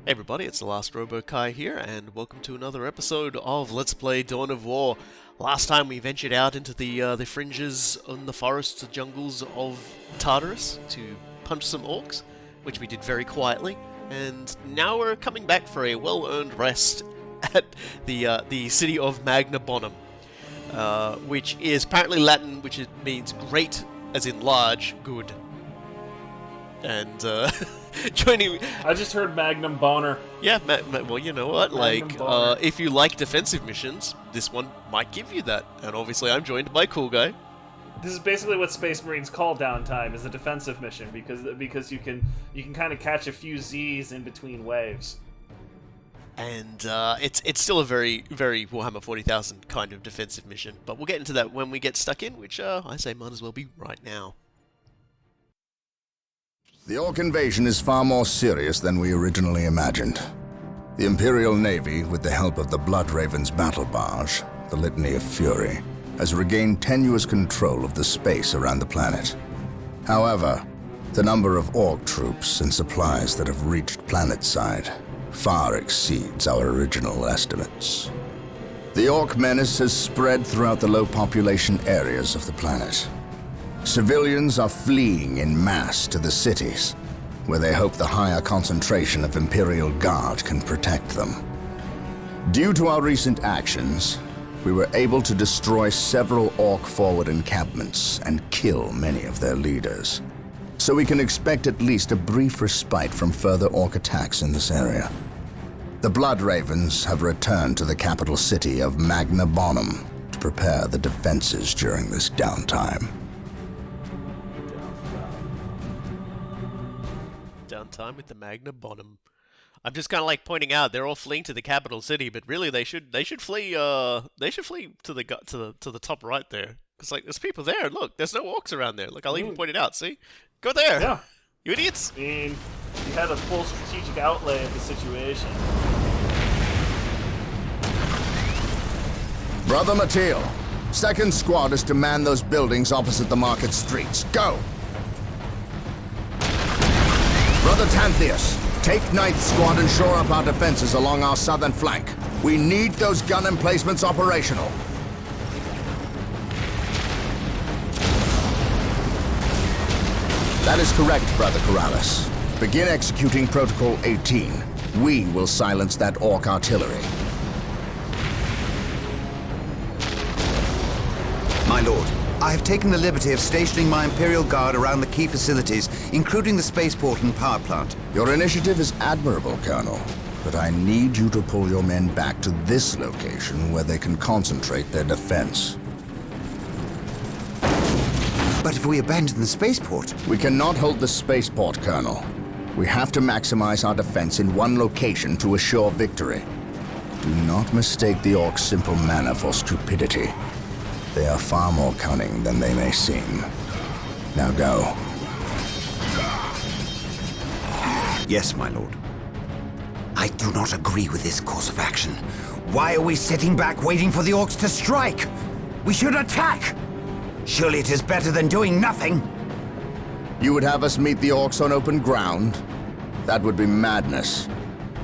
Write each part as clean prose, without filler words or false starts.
Hey everybody, it's the Last Robo-Kai here, and welcome to another episode of Let's Play Dawn of War. Last time we ventured out into the fringes in the forests and jungles of Tartarus to punch some orcs, which we did very quietly, and now we're coming back for a well-earned rest at the city of Magna Bonum, which is apparently Latin, which means great, as in large, good. And joining me, I just heard Magnum Boner. yeah, well, you know what? If you like defensive missions, this one might give you that. And obviously, I'm joined by Cool Guy. This is basically what Space Marines call downtime, is a defensive mission, because you can kind of catch a few Z's in between waves. And it's still a very, very Warhammer 40,000 kind of defensive mission. But we'll get into that when we get stuck in, which I say might as well be right now. The Ork invasion is far more serious than we originally imagined. The Imperial Navy, with the help of the Blood Raven's battle barge, the Litany of Fury, has regained tenuous control of the space around the planet. However, the number of Ork troops and supplies that have reached planetside far exceeds our original estimates. The Ork menace has spread throughout the low-population areas of the planet. Civilians are fleeing in mass to the cities, where they hope the higher concentration of Imperial Guard can protect them. Due to our recent actions, we were able to destroy several Ork forward encampments and kill many of their leaders. So we can expect at least a brief respite from further Ork attacks in this area. The Blood Ravens have returned to the capital city of Magna Bonum to prepare the defenses during this downtime. Downtime with the Magna Bonum. I'm just kind of like pointing out they're all fleeing to the capital city, but really they should flee to the top right there, because like there's people there. Look, there's no orcs around there. Like I'll even point it out. See, go there. Yeah, you idiots. I mean, you had a full strategic outlay of the situation. Brother Mateel, 2nd Squad is to man those buildings opposite the market streets. Go! Brother Tantheus, take 9th Squad and shore up our defenses along our southern flank. We need those gun emplacements operational. That is correct, Brother Corrales. Begin executing Protocol 18. We will silence that Ork artillery. My lord, I have taken the liberty of stationing my Imperial Guard around the key facilities, including the spaceport and power plant. Your initiative is admirable, Colonel, but I need you to pull your men back to this location where they can concentrate their defense. But if we abandon the spaceport... We cannot hold the spaceport, Colonel. We have to maximize our defense in one location to assure victory. Do not mistake the Orks' simple manner for stupidity. They are far more cunning than they may seem. Now go. Yes, my lord. I do not agree with this course of action. Why are we sitting back waiting for the Orks to strike? We should attack! Surely it is better than doing nothing. You would have us meet the Orks on open ground? That would be madness.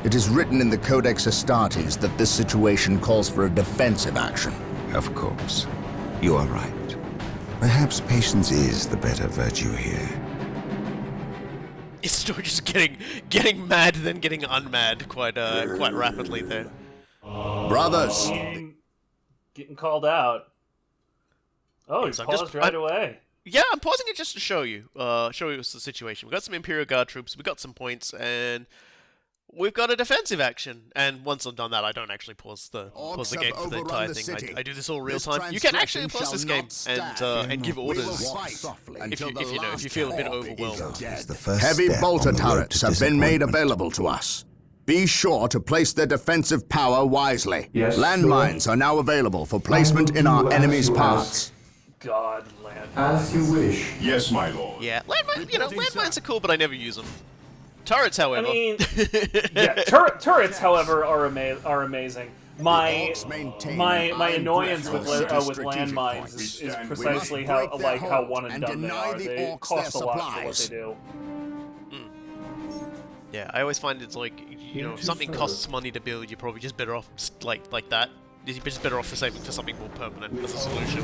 It is written in the Codex Astartes that this situation calls for a defensive action. Of course. You are right. Perhaps patience is the better virtue here. It's still just getting mad, then getting unmad quite rapidly there. Brothers! Getting called out. Oh, Yes, he paused right away. Yeah, I'm pausing it just to show you what's the situation. We've got some Imperial Guard troops, we've got some points, and we've got a defensive action. And once I've done that, I don't actually pause the game for the entire thing. I do this all real time. You can actually pause this game and give orders if you feel a bit overwhelmed. Heavy bolter turrets have been made available to us. Be sure to place their defensive power wisely. Yes, Landmines are now available for placement in our enemy's paths. God, land. As you wish. Yes, my lord. Yeah, landmines are cool, but I never use them. Turrets, however. I mean, yeah, turrets, however, are amazing. My annoyance with landmines is precisely how one and done they are. They cost a lot for what they do. Yeah, I always find it's like, you know, if something costs money to build, you're probably just better off like that. You're just better off for saving for something more permanent as a solution.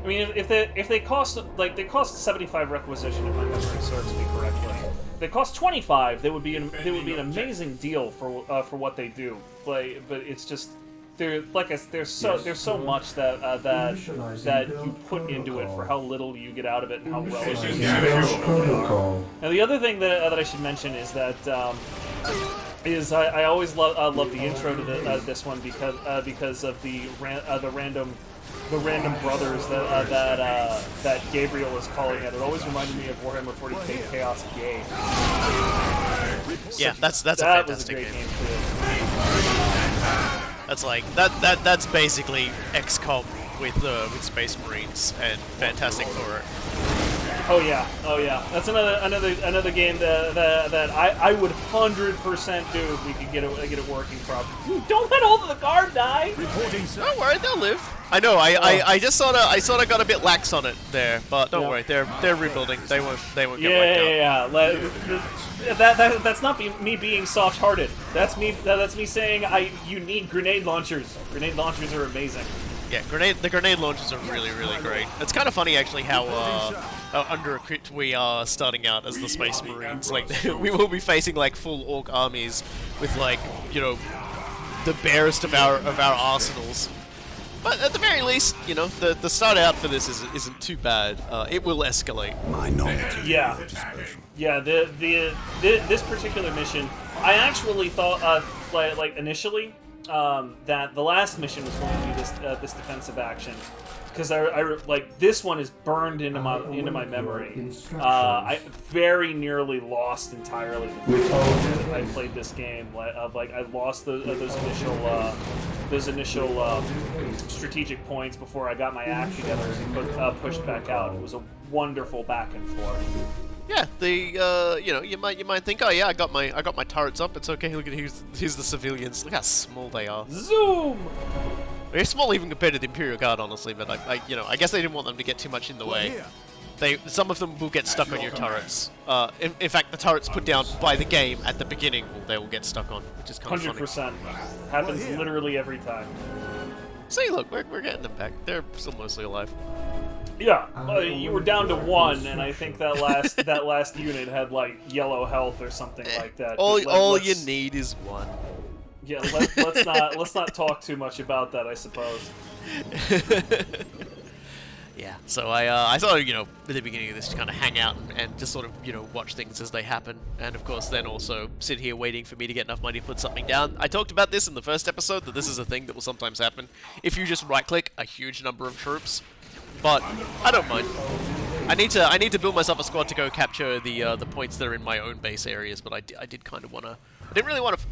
I mean, if they cost like they cost 75 requisition, if my memory serves me correctly. If they cost 25, they would be an amazing deal for what they do. Like, but it's just there's so much that you put into it for how little you get out of it and how relative they are. And the other thing that I should mention is that I always love the intro to this one because of the random brothers that Gabriel is calling it. It always reminded me of Warhammer 40k Chaos Gate. Yeah, that's a fantastic game too. That's like that's basically XCOM with Space Marines, and fantastic for it. Oh yeah. That's another game that I would 100% do if we could get it working properly. Dude, don't let all of the guard die. Don't worry, they'll live. I know. I just sort of got a bit lax on it there, but don't worry, they're rebuilding. They won't get wiped out. Yeah. That's not me being soft-hearted. That's me saying you need grenade launchers. Grenade launchers are amazing. Yeah, the grenade launchers are really, really great. It's kind of funny actually how under-equipped we are starting out as the Space Marines. Like, we will be facing like full Ork armies with, like, you know, the barest of our arsenals. But at the very least, you know, the start out for this isn't too bad. It will escalate. My knowledge. Yeah. Yeah. This particular mission, I actually thought like initially that the last mission was going to be this defensive action, because I like this one is burned into my memory. I very nearly lost entirely the first time that I played this game. I lost those initial strategic points before I got my act together and pushed back out. It was a wonderful back and forth. Yeah, you know, you might think, oh yeah, I got my turrets up. It's okay. Look at here's the civilians. Look how small they are. Zoom. They're small even compared to the Imperial Guard, honestly. But I guess they didn't want them to get too much in the way. Some of them will get stuck on your turrets. In fact, the turrets put down by the game at the beginning, they will get stuck on, which is kind of 100%. Happens literally every time. See, look, we're getting them back. They're still mostly alive. Yeah, you were down to one, and I think that last unit had like yellow health or something like that. All you need is one. Yeah, let's not talk too much about that, I suppose. Yeah, so I thought, you know, at the beginning of this, to kind of hang out and just sort of, you know, watch things as they happen, and of course then also sit here waiting for me to get enough money to put something down. I talked about this in the first episode, that this is a thing that will sometimes happen if you just right-click a huge number of troops, but I don't mind. I need to build myself a squad to go capture the points that are in my own base areas, but I did kind of want to. I didn't really want to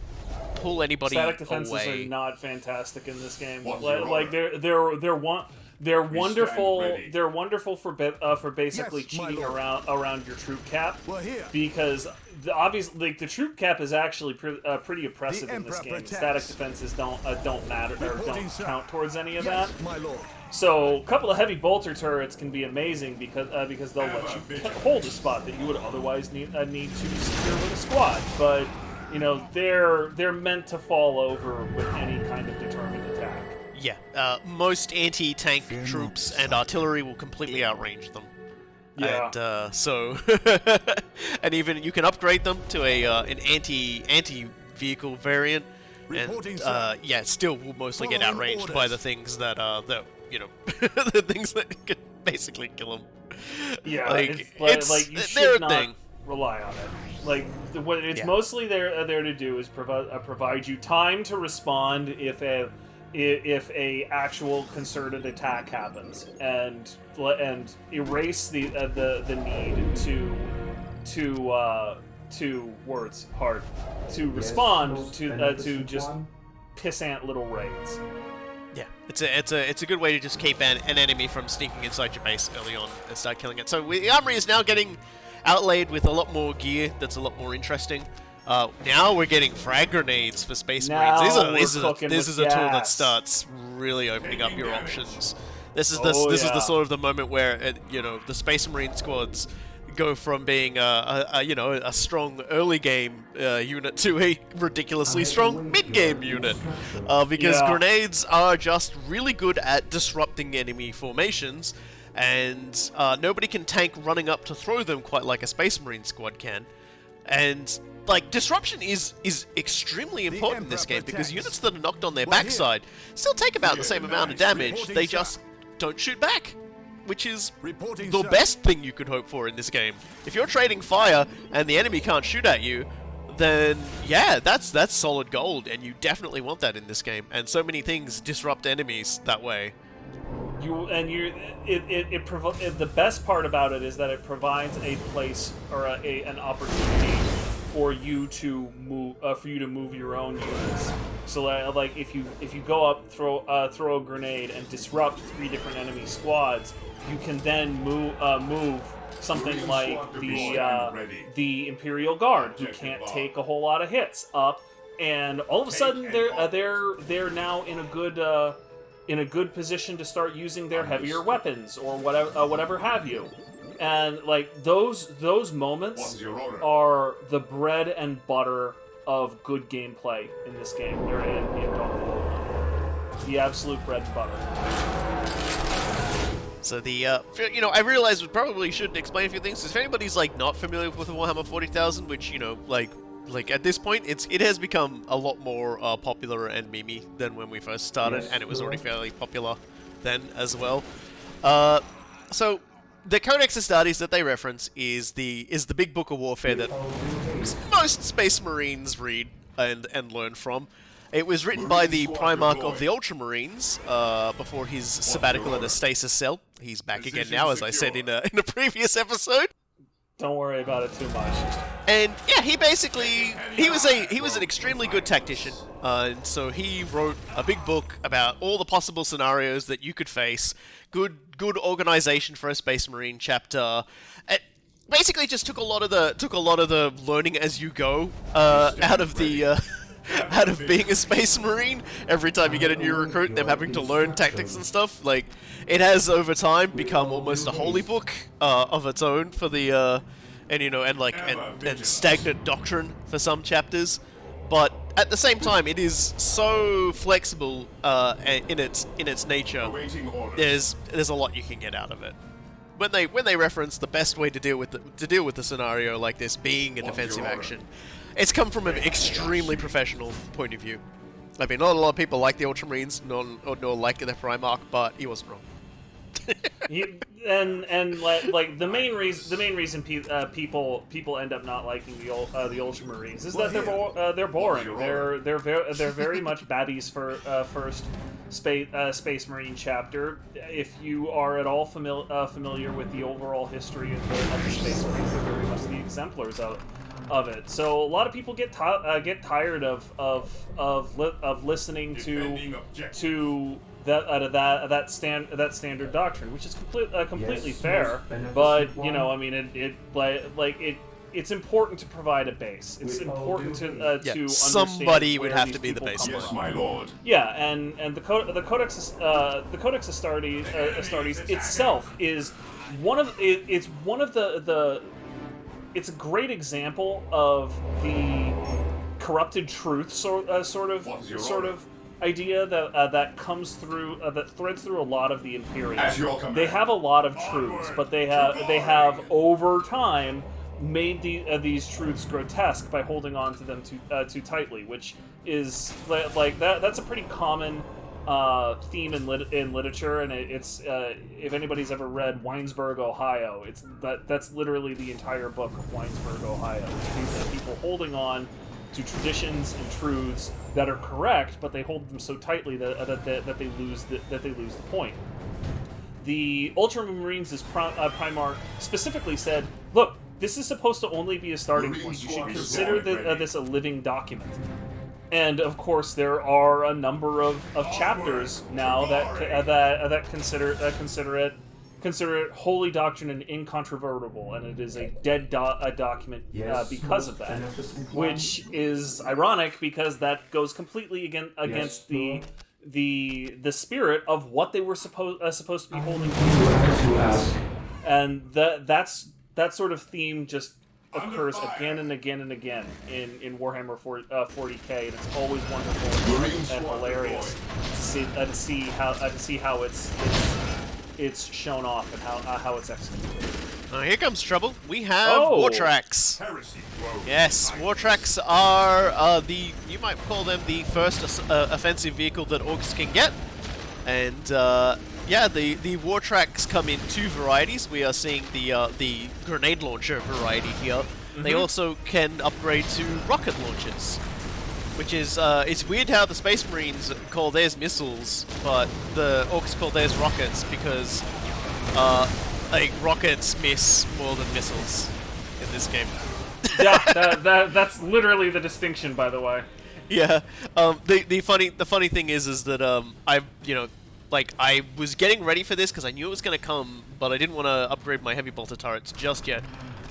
pull anybody Static defenses away. Are not fantastic in this game. Like they're wonderful. They're wonderful for basically cheating around your troop cap, because obviously like the troop cap is actually pretty oppressive in this game. Static defenses don't matter or don't count towards any of that. So a couple of heavy bolter turrets can be amazing because they'll let you hold a spot that you would otherwise need to secure with a squad. But you know they're meant to fall over with any kind of determined attack. Yeah, most anti-tank troops and artillery will completely outrange them. Yeah. And so, and even you can upgrade them to an anti-vehicle variant, and yeah, still will mostly get outranged by the things that you know, the things that could basically kill them. Yeah, it's you should not thing. rely on it. Like what it's mostly there to do is provide you time to respond if a actual concerted attack happens, and erase the need to respond to just pissant little raids. Yeah, it's a good way to just keep an enemy from sneaking inside your base early on and start killing it. So the armory is now getting outlaid with a lot more gear that's a lot more interesting. Now we're getting frag grenades for Space Marines. This is a tool that starts really opening up your options. This is the sort of the moment where you know, the Space Marine squads go from being a strong early game unit to a ridiculously strong mid game unit, because grenades are just really good at disrupting enemy formations, and nobody can tank running up to throw them quite like a Space Marine squad can. And like, disruption is extremely important in this game, because units that are knocked on their backside still take about the same amount of damage. They just don't shoot back, which is the best thing you could hope for in this game. If you're trading fire and the enemy can't shoot at you, then yeah, that's solid gold, and you definitely want that in this game. And so many things disrupt enemies that way. The best part about it is that it provides a place or an opportunity for you to move your own units. So like if you go up, throw a grenade and disrupt 3 different enemy squads, you can then move something like the Imperial Guard, who can't take a whole lot of hits, up, and all of a sudden they're now in a good position to start using their heavier weapons or whatever have you. And like those moments are the bread and butter of good gameplay in this game. They're in Dawn of War. The absolute bread and butter. So I realize we probably should explain a few things. If anybody's like not familiar with Warhammer 40,000, which like at this point it has become a lot more popular and memey than when we first started, and it was already fairly popular then as well. So the Codex Astartes that they reference is the big book of warfare that most Space Marines read and learn from. It was written by the Primarch of the Ultramarines before his sabbatical in a stasis cell. He's back again now, as I said in a previous episode. Don't worry about it too much. And yeah, he was an extremely good tactician, and so he wrote a big book about all the possible scenarios that you could face. Good organization for a Space Marine chapter. It basically just took a lot of the learning as you go out of being a Space Marine. Every time you get a new recruit, them having to learn tactics and stuff. Like, it has over time become almost a holy book of its own for the and stagnant doctrine for some chapters. But at the same time, it is so flexible in its nature. There's a lot you can get out of it. When they reference the best way to deal with the scenario like this being a defensive action, it's come from an extremely professional point of view. I mean, not a lot of people like the Ultramarines, nor like the Primarch, but he wasn't wrong. Like the main reason people end up not liking the Ultramarines is that they're boring. They're very much baddies for first Space Marine chapter. If you are at all familiar with the overall history of the Space Marines, they're very much the exemplars of it. So a lot of people get tired of listening to that standard doctrine, which is completely fair. But I mean, it's important to provide a base. It's important to understand somebody would have to be the people base. come Yes, from. my lord. Yeah, and the Codex Astartes itself is one of it's a great example of the corrupted truth sort of idea that comes through that threads through a lot of the Imperium. They have a lot of truths, but they have over time made these truths grotesque by holding on to them too tightly, which is like that's a pretty common theme in literature, and it's if anybody's ever read Winesburg, Ohio, that's literally the entire book of Winesburg, Ohio. It's people holding on to traditions and truths that are correct, but they hold them so tightly that they lose the point. The Ultramarines' Primarch specifically said, "Look, this is supposed to only be a starting point. You should consider this a living document." And of course, there are a number of chapters now that consider it holy doctrine and incontrovertible, and it is a dead document because of that, which is ironic because that goes completely against the spirit of what they were supposed to be holding. And that's that sort of theme just occurs again and again and again in Warhammer 40K, and it's always wonderful and hilarious to see how it's shown off and how it's executed. Here comes trouble. We have war tracks. Yes, war tracks are you might call them the first offensive vehicle that Orks can get, and yeah, the war tracks come in two varieties. We are seeing the grenade launcher variety here. They also can upgrade to rocket launchers, which is it's weird how the Space Marines call theirs missiles, but the Orks call theirs rockets because like rockets miss more than missiles in this game. Yeah, that's literally the distinction, by the way. Yeah. The funny thing is that I was getting ready for this because I knew it was going to come, but I didn't want to upgrade my heavy bolter turrets just yet,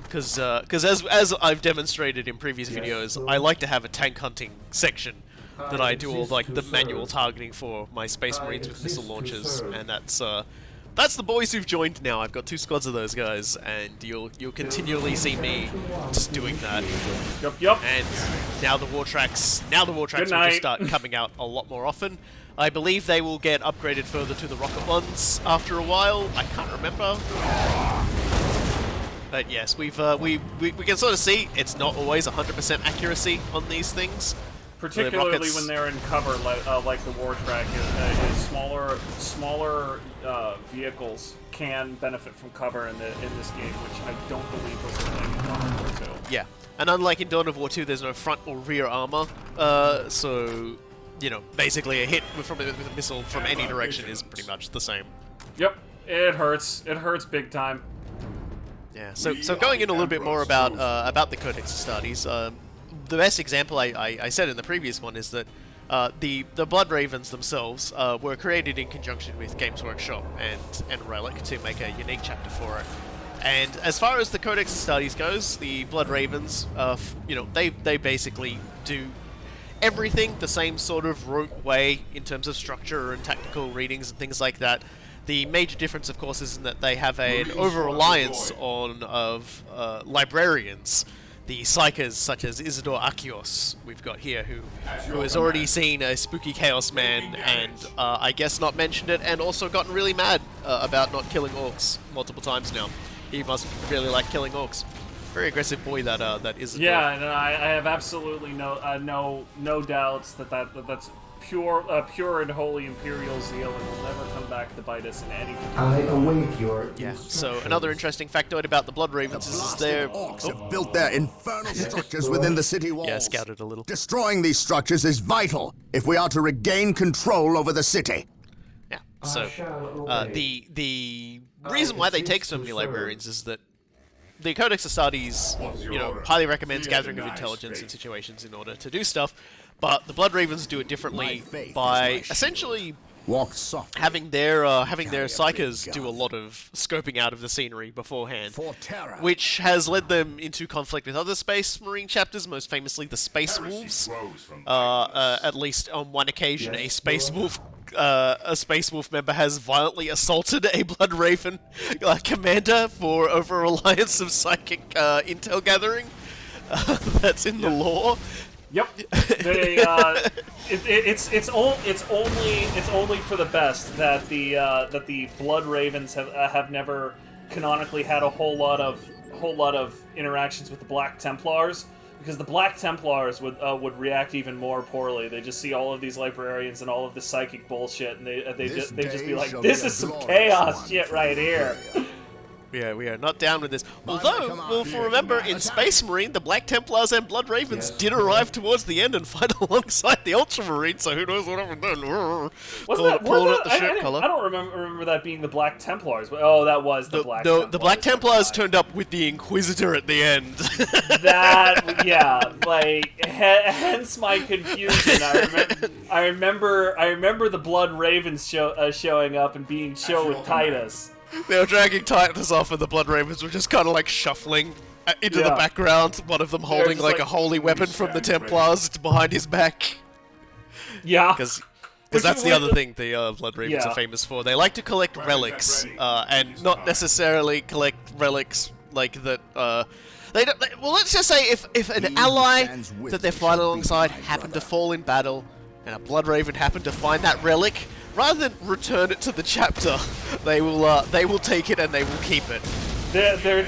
because as I've demonstrated in previous videos, I like to have a tank hunting section that I do all like the manual targeting for my Space Marines with missile launchers, and that's the boys who've joined now. I've got 2 squads of those guys, and you'll continually see me just doing that. Yep. And now the war tracks will just start coming out a lot more often. I believe they will get upgraded further to the rocket ones after a while. I can't remember. But yes, we can sort of see it's not always 100% accuracy on these things. Particularly when they're in cover, like the war track is smaller vehicles can benefit from cover in this game, which I don't believe was a thing in Dawn of War 2. Yeah, and unlike in Dawn of War 2, there's no front or rear armor, so basically a hit with a missile from any direction is pretty much the same. Yep, it hurts. It hurts big time. Yeah. So going in a little bit more about the Codex Astartes. The best example I said in the previous one is that the Blood Ravens themselves were created in conjunction with Games Workshop and Relic to make a unique chapter for it. And as far as the Codex Astartes goes, the Blood Ravens, they basically do everything the same sort of rote way in terms of structure and tactical readings and things like that. The major difference, of course, is in that they have an over-reliance on librarians. The psychers, such as Isidore Achios, we've got here, who has already seen a spooky Chaos Man and I guess not mentioned it, and also gotten really mad about not killing Orks multiple times now. He must really like killing Orks. Very aggressive boy that Isidore. Yeah, and I have absolutely no doubts that's pure and holy Imperial zeal, and will never come back to bite us in any I await your So another interesting factoid about the Blood Ravens is they're... Orks have built their infernal structures within the city walls. Yeah, scouted a little. Destroying these structures is vital if we are to regain control over the city. Yeah, so the reason why they take so many librarians is that the Codex Astartes, highly recommends gathering of intelligence in situations in order to do stuff, but the Blood Ravens do it differently by essentially having their psychers do a lot of scoping out of the scenery beforehand, which has led them into conflict with other Space Marine chapters, most famously the Space Wolves. At least on one occasion, a Space Wolf member has violently assaulted a Blood Raven commander for over-reliance of psychic intel gathering. That's in the lore. Yep. It's only for the best that the Blood Ravens have never canonically had a whole lot of interactions with the Black Templars, because the Black Templars would react even more poorly. They just see all of these librarians and all of this psychic bullshit, and they just be like, "This is some chaos shit right here." Yeah, we are not down with this. Although, if you remember, in Space Marine, the Black Templars and Blood Ravens did arrive towards the end and fight alongside the Ultramarines, so who knows what happened then. I don't remember that being the Black Templars. Oh, that was the Black Templars. No, the Black Templars turned up with the Inquisitor at the end. Hence my confusion. I remember the Blood Ravens showing up and being chill with Titus. They were dragging Titus off, and the Blood Ravens were just kind of like shuffling into the background, one of them holding like a holy weapon from the Templars behind his back. Yeah. Because that's the other thing the Blood Ravens are famous for. They like to collect relics, and not necessarily collect relics like that. They don't. Well, let's just say if an ally that they're fighting alongside happened to fall in battle, and a Blood Raven happened to find that relic, rather than return it to the chapter, they will take it and they will keep it. They're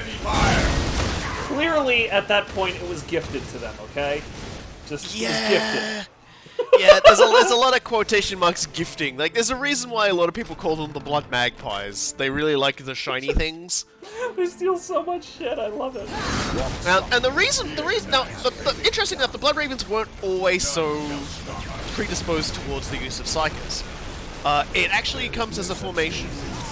clearly at that point it was gifted to them. Okay, just gifted. Yeah, there's a lot of quotation marks gifting. Like, there's a reason why a lot of people call them the Blood Magpies. They really like the shiny things. They steal so much shit. I love it. Now, and the reason now, interesting enough, the Blood Ravens weren't always so predisposed towards the use of Psychers. It actually comes as a formation,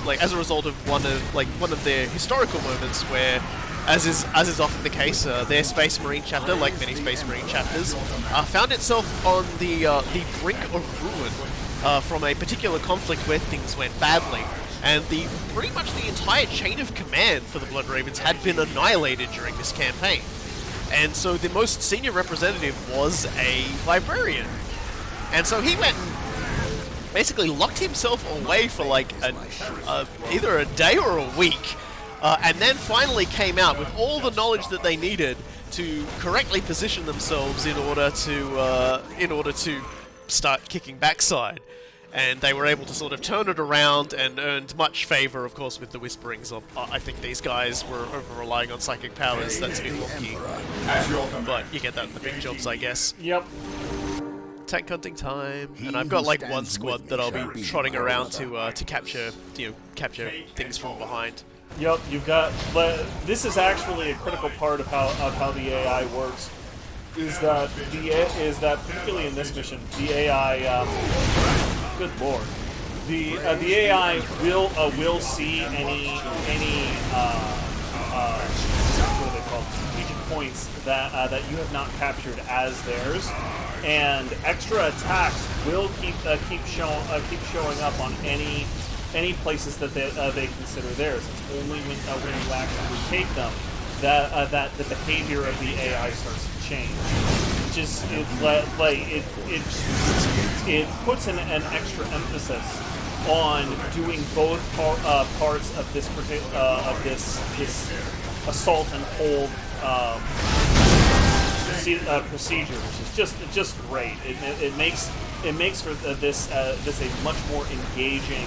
like as a result of one of their historical moments where, as is often the case, their Space Marine chapter, like many Space Marine chapters, found itself on the brink of ruin from a particular conflict where things went badly, and pretty much the entire chain of command for the Blood Ravens had been annihilated during this campaign, and so the most senior representative was a librarian, and so he went and basically locked himself away for like either a day or a week. And then finally came out with all the knowledge that they needed to correctly position themselves in order to start kicking backside. And they were able to sort of turn it around and earned much favor, of course, with the whisperings of, I think these guys were over-relying on psychic powers, that's a bit wonky. But you get that in the big jobs, I guess. Yep. Tank hunting time, and I've got like one squad that I'll be trotting around to capture things from behind. Yep, you've got. But this is actually a critical part of how the AI works. Is that particularly in this mission, the AI. Good lord, the AI will see any what are they called, strategic points that you have not captured as theirs, and extra attacks will keep showing up on any places that they consider theirs. It's only when you actually take them that the behavior of the AI starts to change. It puts an extra emphasis on doing both parts of this assault and hold procedure, which is just great. It makes for this a much more engaging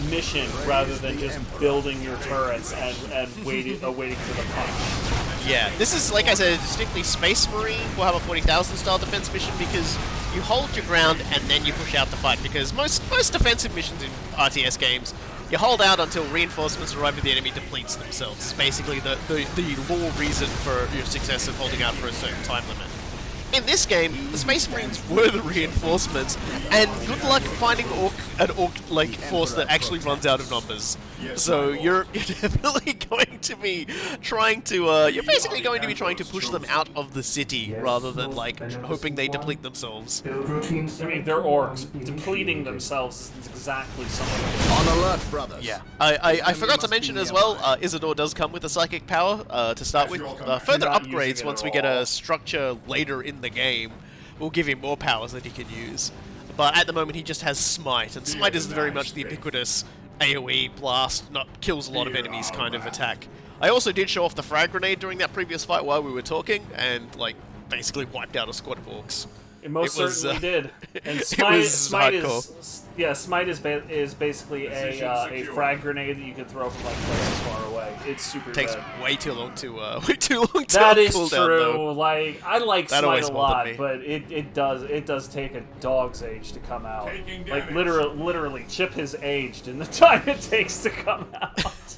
mission rather than just building your turrets and waiting for the punch. Yeah, this is, like I said, distinctly Space Marine Warhammer 40,000 style defense mission, because you hold your ground and then you push out the fight, because most defensive missions in RTS games, you hold out until reinforcements arrive and the enemy depletes themselves. It's basically the law reason for your success of holding out for a certain time limit. In this game, the Space Marines were the reinforcements, and good luck finding an orc like force that actually runs out of numbers. So you're definitely going to be trying to trying to push them out of the city rather than like hoping they deplete themselves. I mean, they're orcs. Depleting themselves is exactly something. On alert, brothers. Yeah. I forgot to mention as well, Isidore does come with a psychic power to start with. Further upgrades once we get a structure later in the game will give him more powers that he can use. But at the moment he just has Smite, and Smite is very much the ubiquitous AoE blast, kills a lot of enemies kind of attack. I also did show off the frag grenade during that previous fight while we were talking, and like basically wiped out a squad of orcs. It most certainly did. And Smite is basically a frag grenade that you can throw from like places far away. It's super takes good. way too long to That is cool true. Down, though. Like I like That Smite a lot, me. but it does take a dog's age to come out. Like literally, Chip has aged in the time it takes to come out.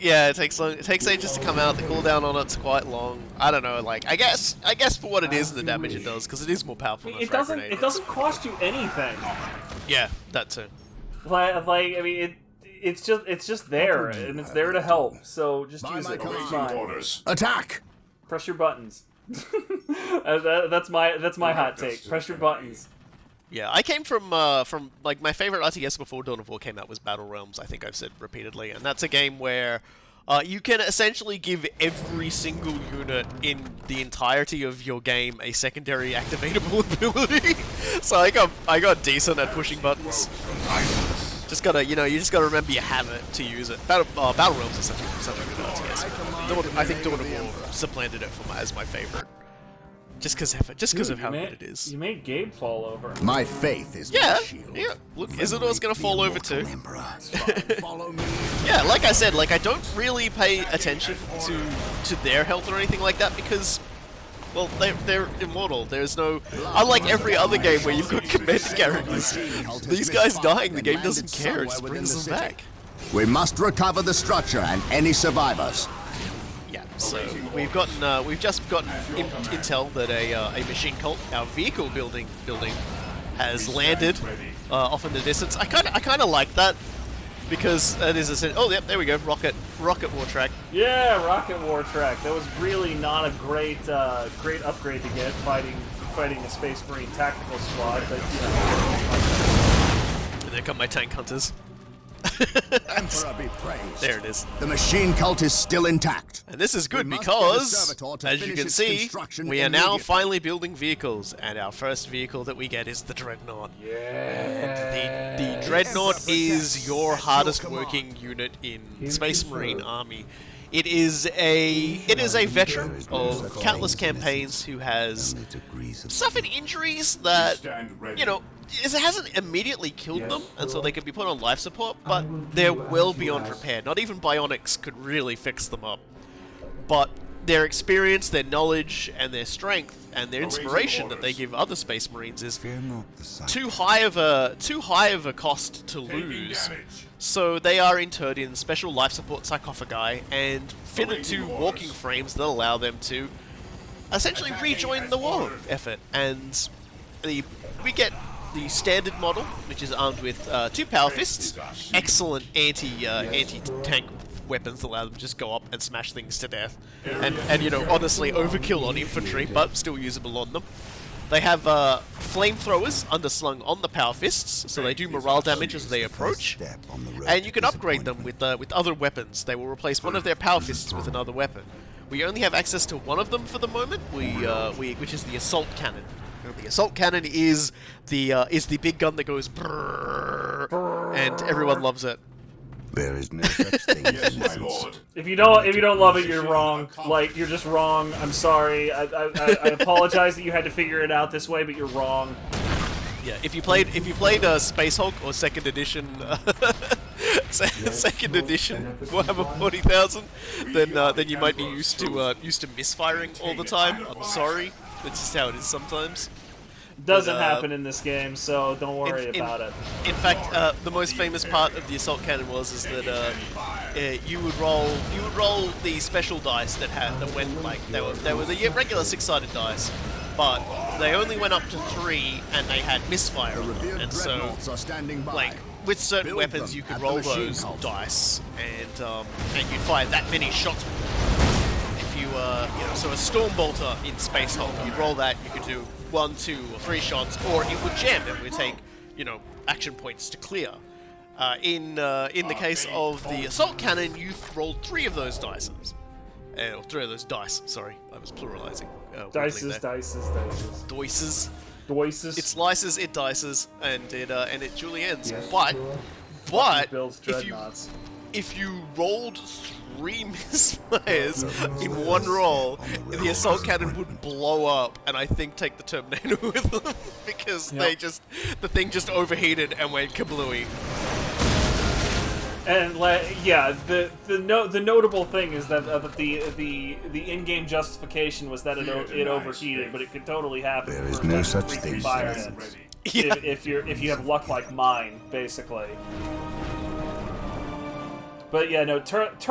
Yeah, it takes ages to come out. The cooldown on it's quite long. I don't know. Like I guess for what it is and the damage it does, because it is more powerful than a frag grenade. It doesn't cost you anything. Yeah, that too. Like I mean, it's just there, and it's there to help. So just use it. It's fine. Attack! Press your buttons. That's my hot take. Press your buttons. Yeah, I came from like my favorite RTS before Dawn of War came out was Battle Realms. I think I've said repeatedly, and that's a game where you can essentially give every single unit in the entirety of your game a secondary activatable ability. So I got decent at pushing buttons. Just gotta, you just gotta remember you have it to use it. Battle Realms is such a good RTS. I think Dawn of War supplanted it as my favorite. Just because of how good it is. You made Gabe fall over. My faith is my shield. Yeah. Look, Isidor's gonna fall over too. Follow me. Yeah, like I said, I don't really pay attention to their health or anything like that because, well, they're immortal. There's no, unlike every other game where you've got commander characters, these guys dying, the game doesn't care. It just brings them back. We must recover the structure and any survivors. Yeah, so we've just gotten intel that a machine cult, our vehicle building has landed off in the distance. I kind of like that because it is a oh yep, there we go, rocket war track. Yeah, rocket war track. That was really not a great upgrade to get fighting a Space Marine tactical squad, but you know. And there come my tank hunters. Emperor be praised. There it is. The machine cult is still intact. And this is good because, as you can see, we are now finally building vehicles, and our first vehicle that we get is the dreadnought. Yeah. And the dreadnought is your hardest working unit in Space Marine Army. It is a veteran of countless campaigns who has suffered injuries that, it hasn't immediately killed them, and so they can be put on life support, but they're well beyond repair. Not even bionics could really fix them up. But their experience, their knowledge, and their strength, and their inspiration that they give other Space Marines is too high of a cost to lose. So they are interred in special life support sarcophagi and fitted to walking frames that allow them to essentially rejoin the war effort. And we get the standard model, which is armed with 2 power fists, excellent anti-tank weapons that allow them to just go up and smash things to death, and honestly overkill on infantry, but still usable on them. They have flamethrowers underslung on the power fists, so they do morale damage as they approach, and you can upgrade them with other weapons. They will replace one of their power fists with another weapon. We only have access to one of them for the moment, which is the assault cannon. The assault cannon is the big gun that goes brrrr, and everyone loves it. There is no such thing. Yes, my lord. If you don't love it, you're wrong. You're just wrong. I'm sorry. I apologize that you had to figure it out this way, but you're wrong. Yeah, if you played Space Hulk or Second Edition, Second Edition Warhammer 40,000, then you might be used to misfiring all the time. I'm sorry. That's just how it is sometimes. Doesn't happen in this game, so don't worry about it. In fact, the most famous part of the assault cannon is that you would roll the special dice that went they were the regular 6-sided dice, but they only went up to 3 and they had misfire on them, and so with certain weapons you could roll those dice and you'd fire that many shots with them. If you so a Stormbolter in Space Hulk, you'd roll that, you could do 1, 2, or 3 shots, or it would jam and would take, action points to clear. In the case of the assault cannon, you rolled 3 of those dices. 3 of those dice, sorry, I was pluralizing. Dices. It slices, it dices, and it duly ends. But if you rolled 3 misfires in one roll, the assault cannon would blow up, and I think take the Terminator with them because the thing just overheated and went kablooey. And the notable thing is that the in-game justification was that it overheated, but it could totally happen. There is no such thing. If you have luck like mine, basically. But yeah, no, Dreadnoughts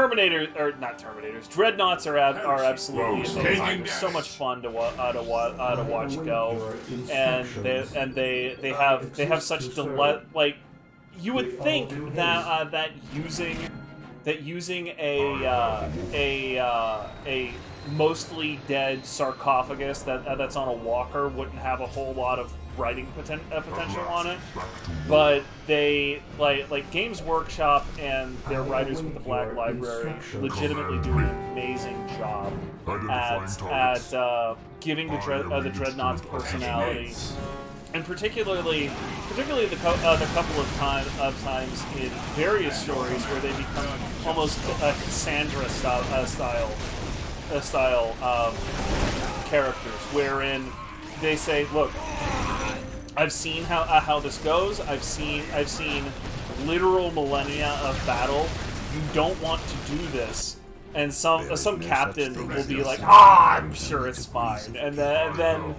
are absolutely amazing. They're so much fun to watch go, and they have such delight. You would think that using a mostly dead sarcophagus that's on a walker wouldn't have a whole lot of writing potential on it, but they like Games Workshop and their writers with the Black Library legitimately do an amazing job at giving the Dreadnoughts personality and particularly the couple of times in various stories where they become almost Cassandra style characters, wherein they say, "Look, I've seen how this goes. I've seen literal millennia of battle. You don't want to do this." And some captain will be like, I'm sure it's fine. And then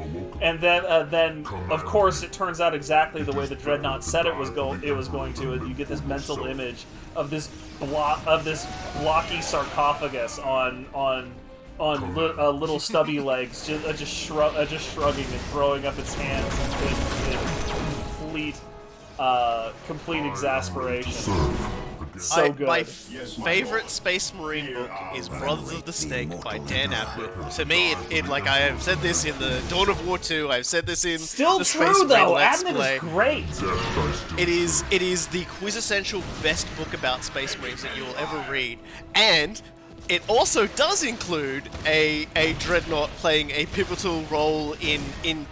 of course it turns out exactly the way the dreadnought said it was going to. And you get this mental image of this blocky sarcophagus on little stubby legs, just shrugging and throwing up its hands in complete exasperation. So good. My favorite Space Marine book is Brothers of the Snake by Dan Abnett. To me, it like I have said this in the Dawn of War 2. I've said this in Still the true Space though. Marine Let's Abnett Play. is great. It is the quintessential best book about Space Marines that you will ever read, and it also does include a dreadnought playing a pivotal role in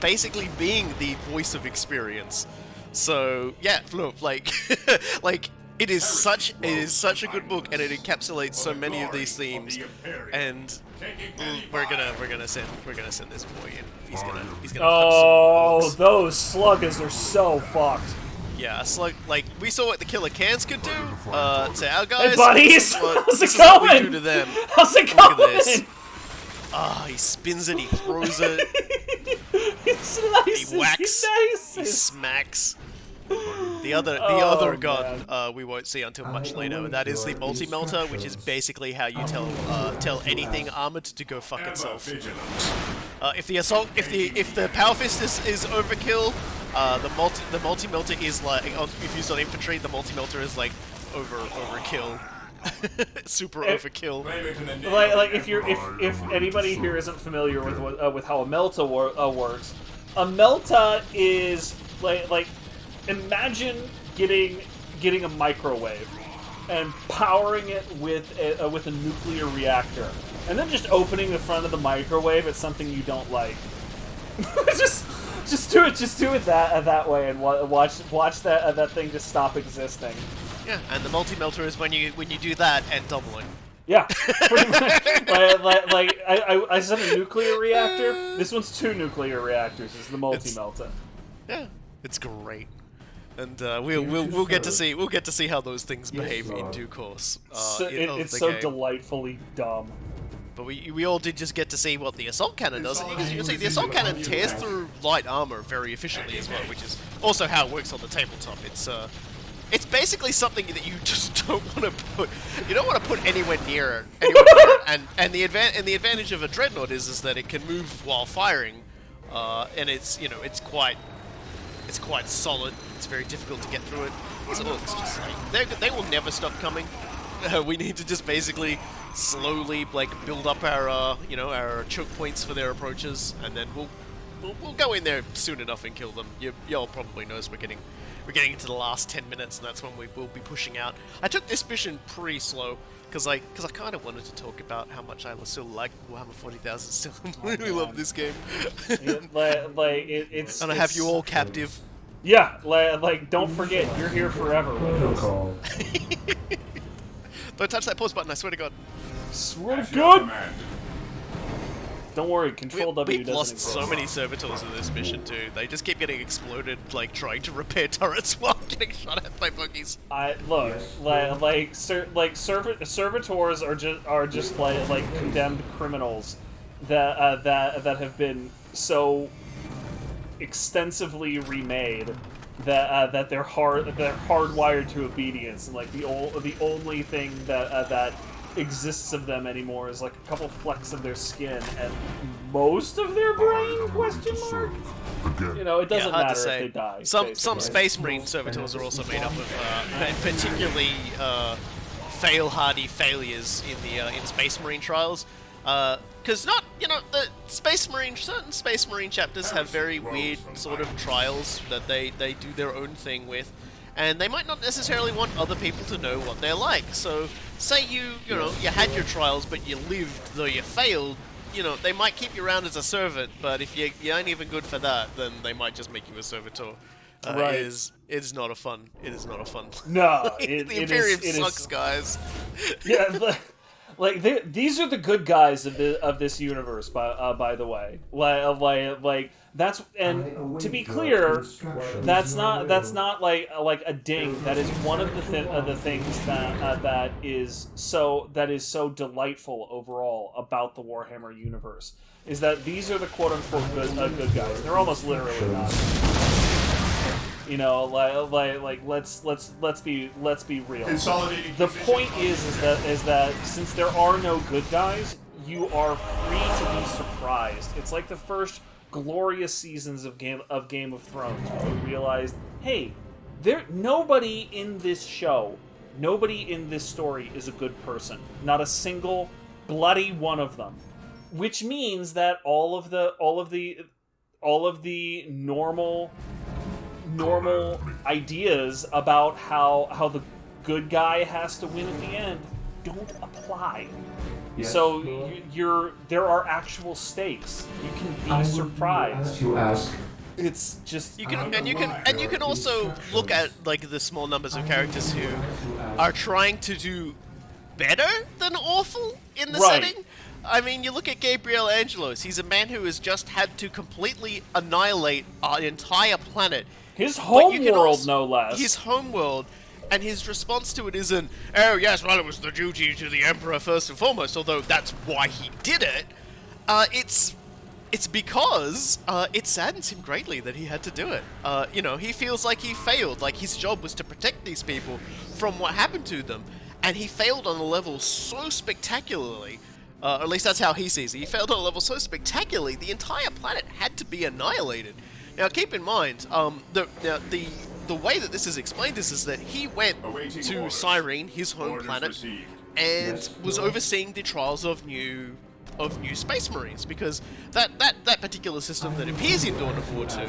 basically being the voice of experience. So yeah, look, like It is such a good book, and it encapsulates so many of these themes. And we're gonna send this boy in. He's gonna. Oh, those sluggers are so fucked. Yeah, a slug. Like we saw what the killer cans could do to our guys. Hey, buddies, how's it What we going? do to them. How's it Look going? at this. He spins it. He throws it. He slices. He whacks. He smacks. The other gun we won't see until much later, and that is the multi-melter, which is basically how you tell anything armored to go fuck itself. If the power fist is overkill, the multi-melter is like, if used on infantry, the multi-melter is like overkill. Super overkill. Like if anybody here isn't familiar with how a melta works, a melta is like imagine getting a microwave and powering it with a nuclear reactor, and then just opening the front of the microwave at something you don't like. just do it that way, and watch that thing just stop existing. Yeah, and the multi-melter is when you do that and doubling. Yeah, pretty much. I said a nuclear reactor. This one's 2 nuclear reactors. Is the multi-melta. Yeah, it's great. And we'll get to see how those things behave in due course. It's so delightfully dumb. But we all did just get to see what the assault cannon does, and you can see the assault cannon tears through light armor very efficiently as well, which is also how it works on the tabletop. It's basically something that you just don't want to put. You don't want to put anywhere near it. And the advantage of a dreadnought is that it can move while firing, and it's quite solid. It's very difficult to get through it. These Orks just like they will never stop coming. We need to just basically slowly build up our choke points for their approaches, and then we'll go in there soon enough and kill them. Y'all probably notice we're getting into the last 10 minutes, and that's when we will be pushing out. I took this mission pretty slow because I kind of wanted to talk about how much I still like Warhammer 40,000. Still really love this game. It's and I have you all captive. Yeah, don't forget, you're here forever with us. Don't touch that pause button, I swear to God. Swear to God! Don't worry, Control W we've doesn't lost exist. so many servitors in this mission too. They just keep getting exploded, trying to repair turrets while getting shot at by buggies. Servitors are just like condemned criminals that have been so extensively remade that they're hardwired to obedience, and the only thing that exists of them anymore is a couple flecks of their skin and most of their brain? Question mark. It doesn't matter if they die. Some Space Marine servitors are also made up of particularly fail-hardy failures in Space Marine trials. Because the certain Space Marine chapters have very weird sort of trials that they do their own thing with, and they might not necessarily want other people to know what they're like. So, say you had your trials, but you lived though you failed. they might keep you around as a servant, but if you ain't even good for that, then they might just make you a servitor. Right. It is not a fun. It is not a fun. No, the Imperium it sucks, guys. Yeah, these are the good guys of this universe. By the way, like that's, and to be clear, that's not like a ding. That is one of the things that is so delightful overall about the Warhammer universe, is that these are the quote unquote good guys. They're almost literally not. You know, like let's be real. The point is that since there are no good guys, you are free to be surprised. It's like the first glorious seasons of Game of Thrones, where we realized, hey, nobody in this show, nobody in this story is a good person. Not a single bloody one of them. Which means that all of the normal ideas about how the good guy has to win at the end don't apply. Yes, so there are actual stakes. You can be surprised. It's just you can also look at like the small numbers of characters who are trying to do better than awful in the setting. I mean, you look at Gabriel Angelos. He's a man who has just had to completely annihilate an entire planet. His home world, no less. His home world, and his response to it isn't, oh yes, well, it was the duty to the Emperor first and foremost, although that's why he did it. It's because it saddens him greatly that he had to do it. He feels like he failed, like his job was to protect these people from what happened to them, and he failed on a level so spectacularly, or at least that's how he sees it. He failed on a level so spectacularly, the entire planet had to be annihilated. Now, keep in mind, the way that this is explained is that he went to Cyrene, his home planet, and was overseeing the trials of new Space Marines, because that particular system that appears in Dawn of War 2,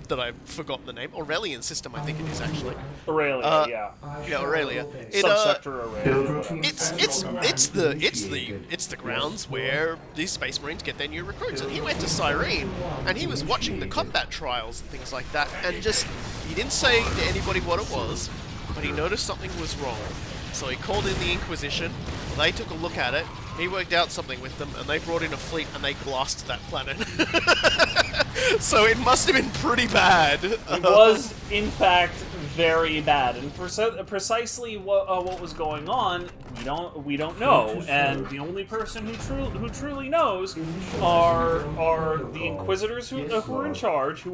that I've forgotten the name, Aurelian system, I think it is actually. Aurelia, yeah. Yeah, Aurelia. Subsector Aurelia. It's the grounds where these Space Marines get their new recruits, and he went to Cyrene, and he was watching the combat trials and things like that, and he didn't say to anybody what it was, but he noticed something was wrong. So he called in the Inquisition, they took a look at it, he worked out something with them, and they brought in a fleet and they glassed that planet. So it must have been pretty bad. It was, in fact, very bad, and precisely what was going on, we don't know. And the only person who truly knows are the Inquisitors who are in charge, who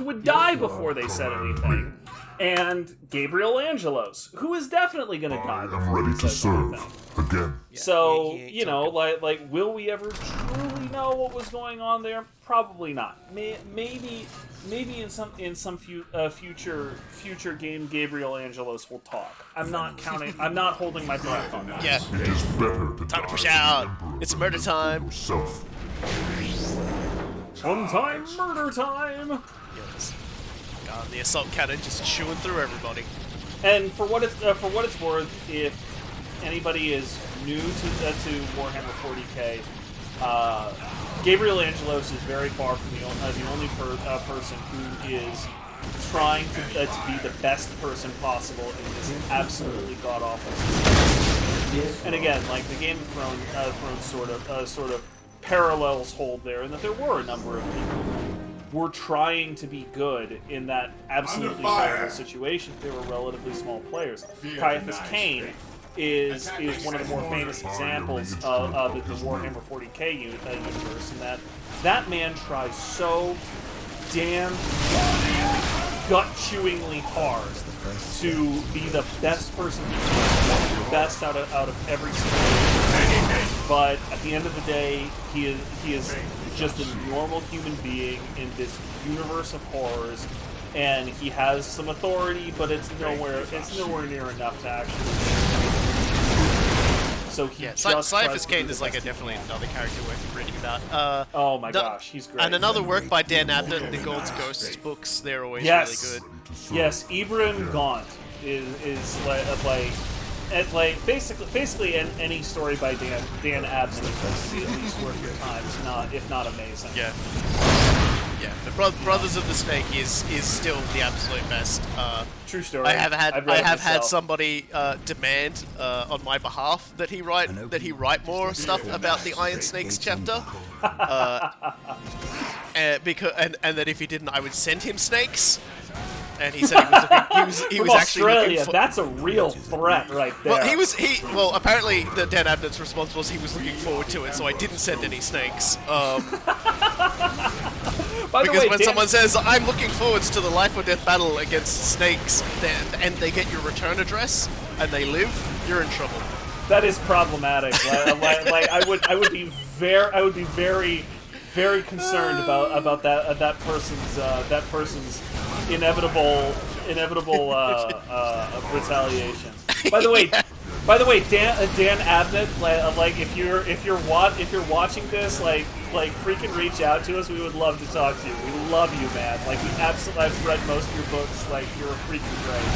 would die before they said anything, and Gabriel Angelos, who is definitely going to die before he says anything. Again. So, like, will we ever truly know what was going on there? Probably not. Maybe in some future game, Gabriel Angelos will talk. I'm not holding my breath on that. Yeah. It is better to time to push out. It's murder time. Fun time, murder time. Yes. God, the assault cannon just chewing through everybody. And for what it's worth, if anybody is new to Warhammer 40k, Gabriel Angelos is very far from the only person who is trying to be the best person possible in this absolutely god-awful situation. And again, like, the Game of Thrones sort of parallels hold there, in that there were a number of people who were trying to be good in that absolutely horrible situation. They were relatively small players. Caiaphas Cain is one of the more famous examples of the Warhammer 40k universe, in that man tries so damn gut-chewingly hard to be the best person he can, the best out of every situation. But at the end of the day, he is just a normal human being in this universe of horrors, and he has some authority, but it's nowhere near enough to actually. So he Caiaphas Cain is like definitely another character worth reading about. Oh my gosh, he's great. And another work by Dan Abnett, the God's Ghosts books. They're always really good. Yes, Ibram Gaunt is like, like basically any story by Dan Abnett is at least worth your time, if not amazing. Yeah. Yeah, but Brothers of the Snake is still the absolute best. True story. I have had myself. somebody demand on my behalf that he write more stuff about the Iron Snakes chapter, and that if he didn't, I would send him snakes. And he said he was actually Australia. looking for... That's a real threat right there. Well, apparently the Dan Abnett's response was he was looking forward to it, so I didn't send any snakes. Because when someone says, I'm looking forwards to the life or death battle against snakes, and they get your return address, and they live, you're in trouble. That is problematic. like I would be very, very concerned about that person's inevitable retaliation. By the way, Dan Abnett, like if you're watching this, like freaking reach out to us. We would love to talk to you. We love you, man. Like I've read most of your books. Like you're freaking great.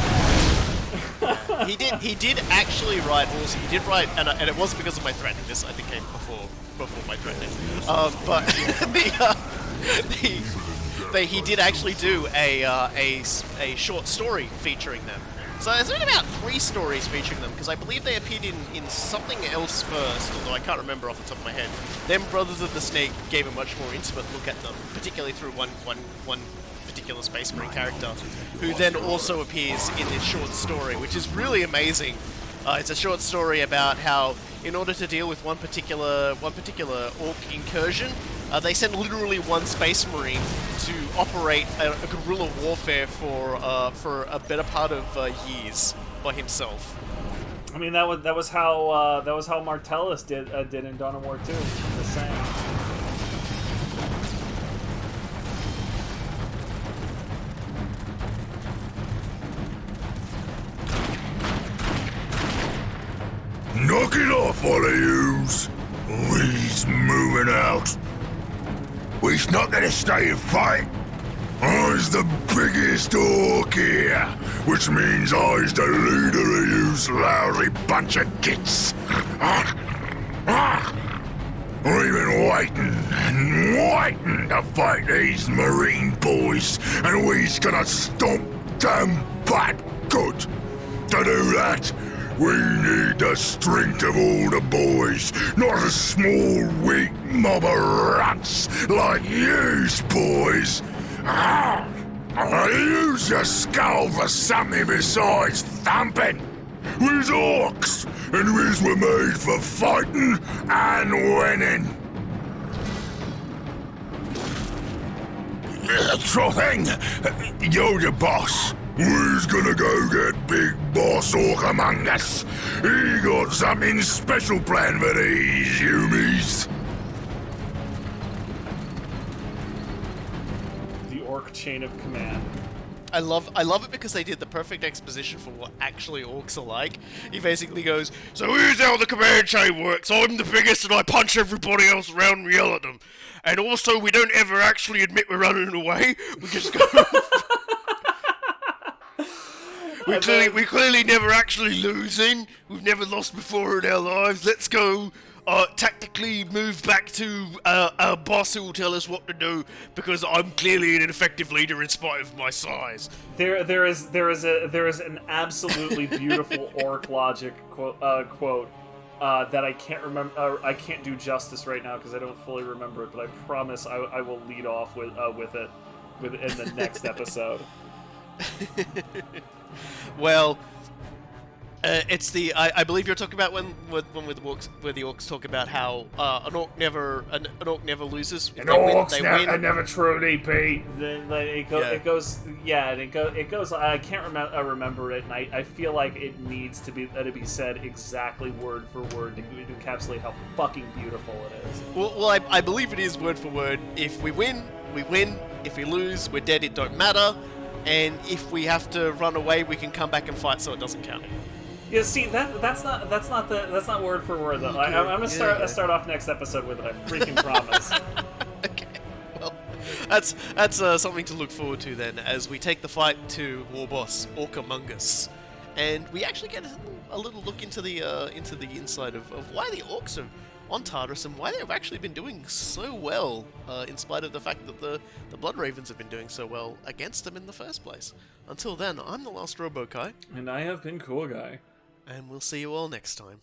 He did actually write also. He did write, and it wasn't because of my threatening. This I think came before my threatening. But he did actually do a short story featuring them. So there's been about 3 stories featuring them, because I believe they appeared in something else first, although I can't remember off the top of my head. Then Brothers of the Snake gave a much more intimate look at them, particularly through one particular Space Marine character, who then also appears in this short story, which is really amazing. It's a short story about how, in order to deal with one particular Ork incursion, they send literally one Space Marine to operate a guerrilla warfare for a better part of years by himself. I mean, that was how Martellus did in Dawn of War 2. Just saying. Knock it off, all of yous! We's moving out. We's not gonna stay and fight. I's the biggest Ork here, which means I's the leader of yous lousy bunch of gits. We've been waiting to fight these Marine boys, and we's gonna stomp them butt good. To do that, we need the strength of all the boys, not a small, weak mob of rats like yous boys. Use your skull for something besides thumping. We's Orks, and we's were made for fighting and winning. Sure thing. You're the boss. We's gonna go get Big Boss Ork among us. He got something special planned for these humies. The Ork chain of command. I love it because they did the perfect exposition for what actually Orks are like. He basically goes, so here's how the command chain works. I'm the biggest and I punch everybody else around and yell at them. And also, we don't ever actually admit we're running away. We just go... We clearly never actually losing. We've never lost before in our lives. Let's go tactically move back to our boss who will tell us what to do, because I'm clearly an effective leader in spite of my size. There is an absolutely beautiful Ork logic quote that I can't remember. I can't do justice right now because I don't fully remember it. But I promise I will lead off with it in the next episode. Well, it's the I believe you're talking about when the Orks talk about how an Ork never loses. If Orks never truly beat. Then it goes. I can't remember it, and I feel like it needs to be said exactly word for word to encapsulate how fucking beautiful it is. Well, I believe it is word for word. If we win, we win. If we lose, we're dead. It don't matter. And if we have to run away, we can come back and fight, so it doesn't count. Yeah, see that's not word for word though. Okay. I'm gonna start off next episode with it. I freaking promise. Okay, well, that's something to look forward to then, as we take the fight to War Boss Ork Among Us, and we actually get a little look into the inside of why the Orks are on Tartarus and why they've actually been doing so well, in spite of the fact that the Blood Ravens have been doing so well against them in the first place. Until then, I'm the Last Robokai. And I have been Cool Guy. And we'll see you all next time.